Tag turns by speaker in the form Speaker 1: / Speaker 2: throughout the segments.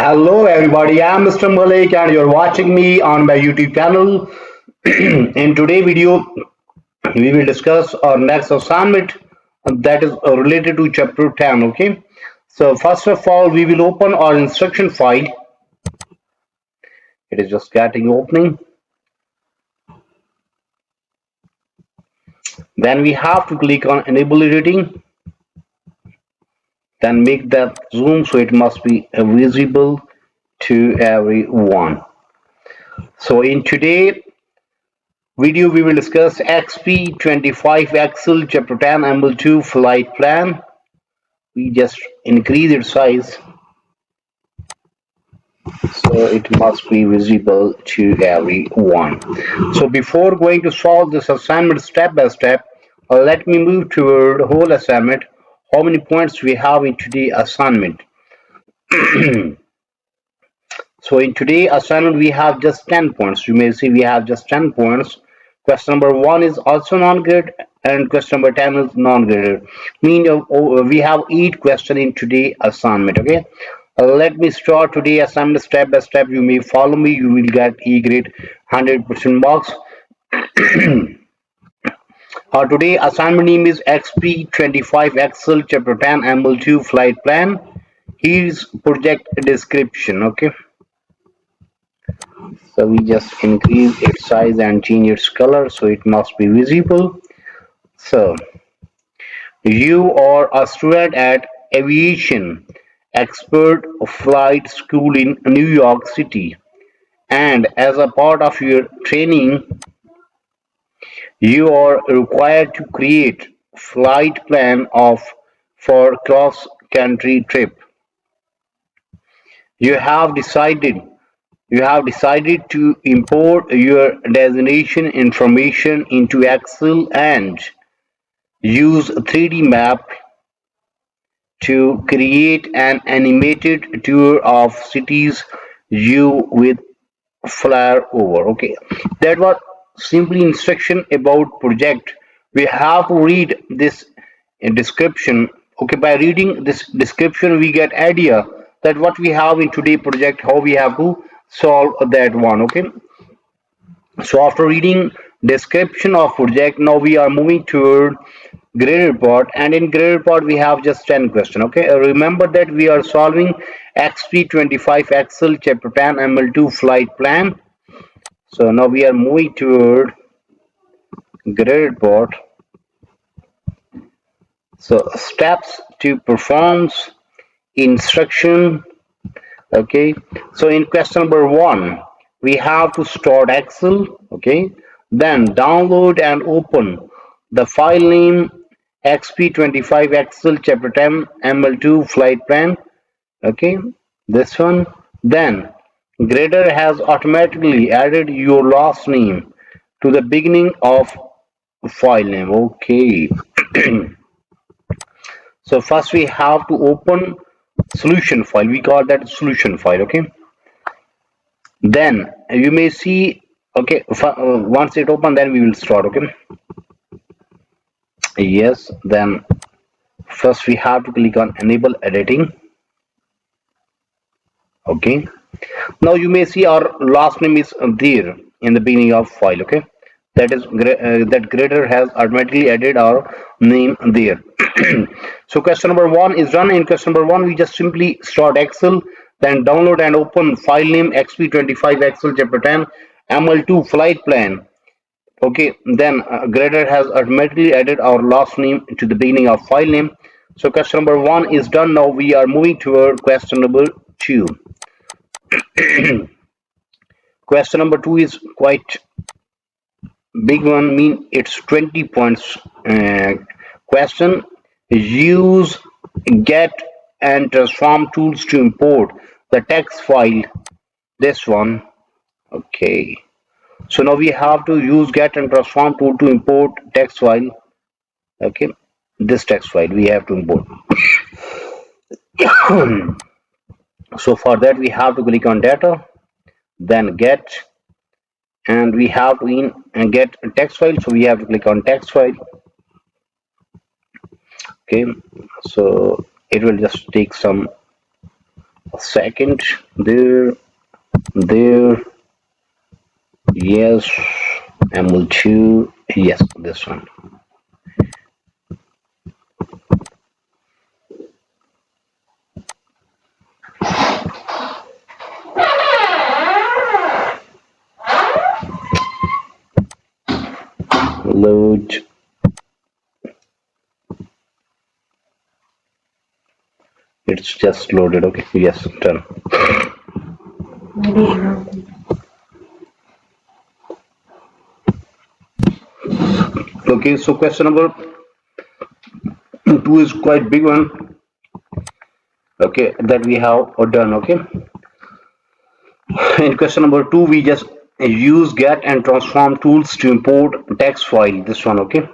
Speaker 1: Hello everybody, I'm Mr. Malik and you're watching me on my YouTube channel. In today's video, we will discuss our next assignment that is related to chapter 10, okay? So first of all, we will open our instruction file. It is just getting opening. Then we have to click on enable editing. Then make that zoom so it must be visible to everyone. So in today video, we will discuss XP25 Excel Chapter 10 ML2 flight plan. We just increase its size so it must be visible to everyone. So before going to solve this assignment step by step, let me move toward the whole assignment. How many points we have in today's assignment? So in today's assignment, we have just 10 points. You may see we have just 10 points. Question number 1 is also non-graded and question number 10 is non-graded. Meaning we have 8 questions in today's assignment. Okay. Let me start today's assignment step by step. You may follow me. You will get E grade 100% marks. Today assignment name is XP25 Excel Chapter 10 ML2 Flight Plan. Here's project description. Okay. So we just increase its size and change its color so it must be visible. So you are a student at Aviation Expert Flight School in New York City, and as a part of your training you are required to create flight plan of for cross country trip. You have decided You have decided to import your destination information into Excel and use a 3D map to create an animated tour of cities you with flyer over. Okay, that was simply instruction about project. We have to read this description. Okay, by reading this description we get idea that what we have in today project, how we have to solve that one. Okay, so after reading description of project, now we are moving toward grade report, and in grade report we have just 10 question. Okay, remember that we are solving XP25 Excel chapter 10 ML2 flight plan. So now we are moving toward grade report. So steps to performs instruction. Okay, so in question number 1 we have to start Excel. Okay, then download and open the file name XP25 Excel chapter 10 ML2 flight plan. Okay, this one. Then grader has automatically added your last name to the beginning of file name. Okay. So first we have to open solution file. We call that solution file. Okay, then you may see. Okay, once it open then we will start. Okay, yes, then first we have to click on enable editing. Okay, now you may see our last name is there in the beginning of file. Okay, that is that grader has automatically added our name there. So question number 1 is done. In question number 1 we just simply start Excel, then download and open file name XP25 Excel chapter 10 ML2 flight plan. Okay, then grader has automatically added our last name to the beginning of file name. So question number 1 is done. Now we are moving toward question number 2. Question number 2 is quite big one, mean it's 20 points question. Use get and transform tools to import the text file. This one. Okay, so now we have to use get and transform tool to import text file. Okay, this text file we have to import. So for that we have to click on data, then get, and we have to in and get a text file, so we have to click on text file. Okay, so it will just take some Second, there, yes, ML2, yes, this one. Load. It's just loaded. Okay, yes, done. Okay, so question number two is quite big one. Okay, that we have done. Okay, in question number two, we just use get and transform tools to import text file. This one. Okay.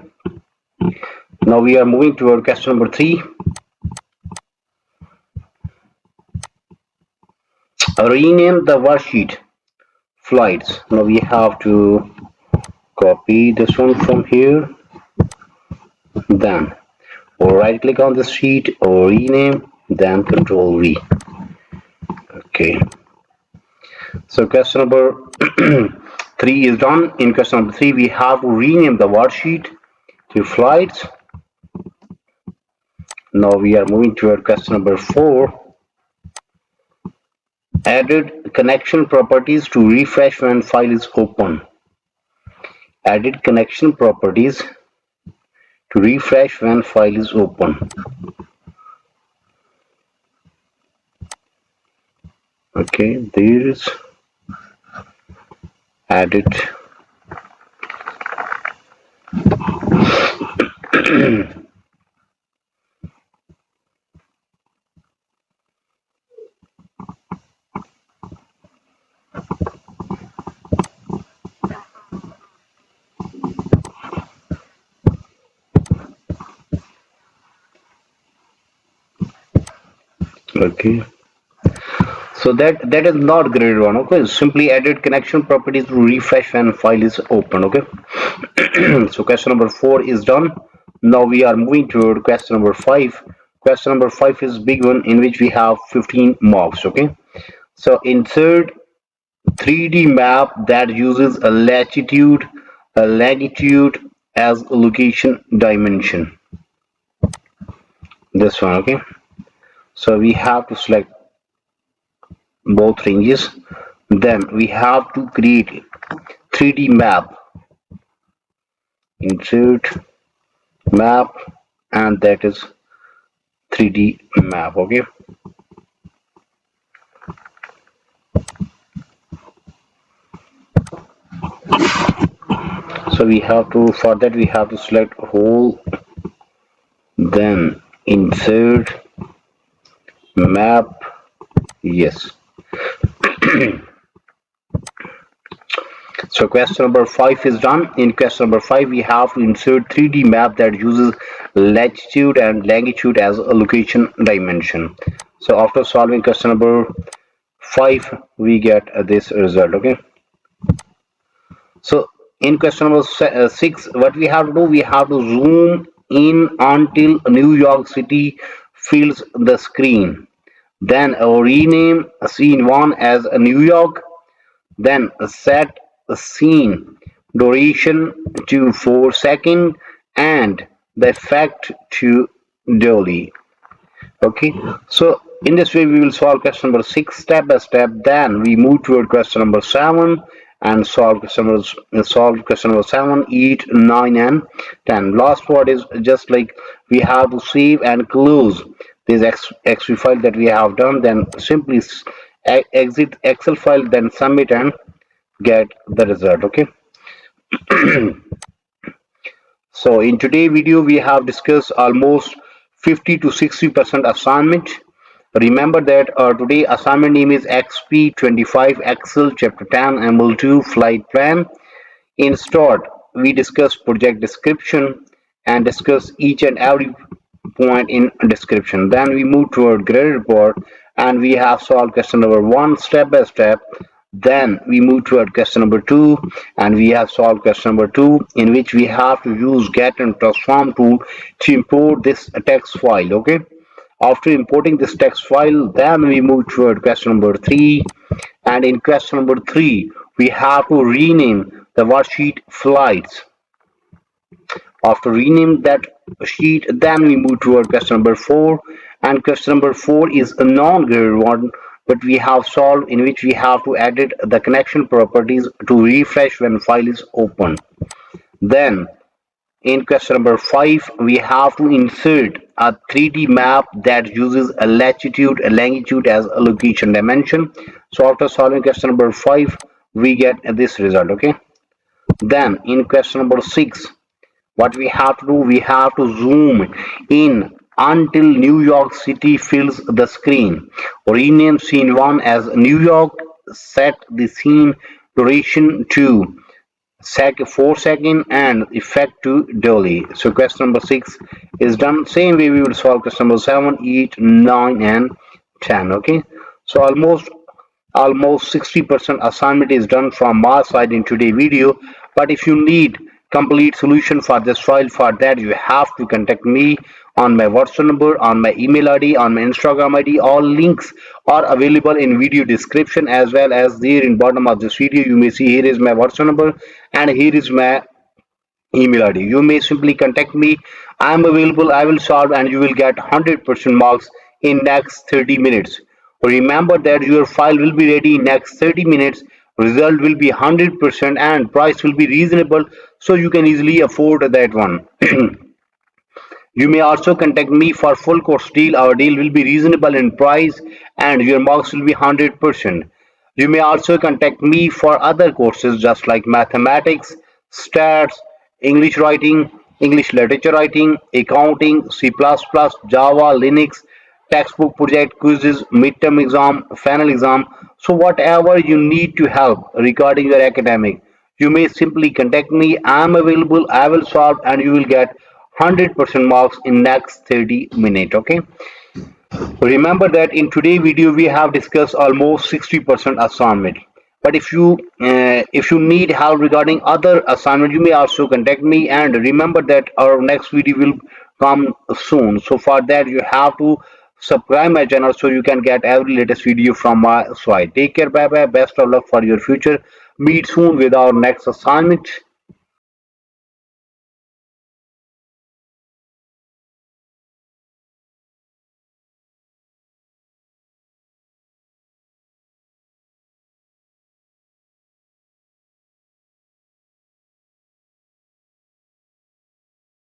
Speaker 1: Now we are moving toward question number three. Rename the worksheet flights. Now we have to copy this one from here, then or right click on the sheet or rename, then control V. Okay, so question number three is done. In question number three, we have to rename the worksheet to flights. Now we are moving toward question number four. Added connection properties to refresh when file is open. Added connection properties to refresh when file is open. Okay, there is added okay, so that is not graded one. Okay, simply added connection properties to refresh when file is open. Okay. So question number four is done. Now we are moving toward question number five. Question number five is big one in which we have 15 marks. Okay, so insert 3D map that uses a latitude, a longitude as a location dimension. This one. Okay, so we have to select both ranges. Then we have to create 3D map. Insert map, and that is 3D map. Okay, so we have to, for that we have to select whole, then insert map, yes. So question number five is done. In question number five, we have to insert 3D map that uses latitude and longitude as a location dimension. So after solving question number five, we get this result. Okay, so in question number six, what we have to do, we have to zoom in until New York City fills the screen. Then rename scene 1 as New York. Then set the scene duration to 4 seconds and the effect to dolly. Okay, so in this way we will solve question number 6 step by step. Then we move toward question number 7 and solve question number 7, 8, 9 and 10. Last part is just like we have to save and close this XV file that we have done, then simply exit Excel file, then submit and get the result. Okay, so in today's video we have discussed almost 50 to 60% assignment. Remember that today assignment name is XP25 Excel chapter 10 ML2 flight plan. In start, we discuss project description and discuss each and every point in description. Then we move toward graded report and we have solved question number 1 step by step. Then we move toward question number 2 and we have solved question number 2 in which we have to use get and transform tool to import this text file. Okay, After importing this text file, then we move toward question number 3. And in question number 3, we have to rename the worksheet flights. After rename that sheet, then we move toward question number 4. And question number 4 is a non-graded one, but we have solved, in which we have to edit the connection properties to refresh when file is open. Then in question number 5, we have to insert a 3D map that uses a latitude, a longitude as a location dimension. So after solving question number 5, we get this result. Okay. Then in question number 6, what we have to do, we have to zoom in until New York City fills the screen. Rename scene 1 as New York. Set the scene duration to 4 seconds and effect to Dolly. So question number 6 is done. Same way we will solve question number 7, 8, 9 and 10. Okay. So almost 60% assignment is done from my side in today's video. But if you need complete solution for this file, for that you have to contact me on my WhatsApp number, on my email ID, on my Instagram ID. All links are available in video description, as well as there in bottom of this video. You may see here is my WhatsApp number and here is my email ID. You may simply contact me. I am available. I will solve and you will get 100% marks in next 30 minutes. Remember that your file will be ready in next 30 minutes. Result will be 100% and price will be reasonable, so you can easily afford that one. You may also contact me for full course deal. Our deal will be reasonable in price and your marks will be 100%. You may also contact me for other courses just like mathematics, stats, English writing, English literature writing, accounting, C++, Java, Linux, textbook project, quizzes, midterm exam, final exam. So whatever you need to help regarding your academic, you may simply contact me. I am available. I will solve and you will get 100% marks in next 30 minutes. Okay. Remember that in today's video we have discussed almost 60% assignment. But if you need help regarding other assignment, you may also contact me. And remember that our next video will come soon. So for that you have to subscribe my channel so you can get every latest video from my side. Take care. Bye bye. Best of luck for your future. Meet soon with our next assignment.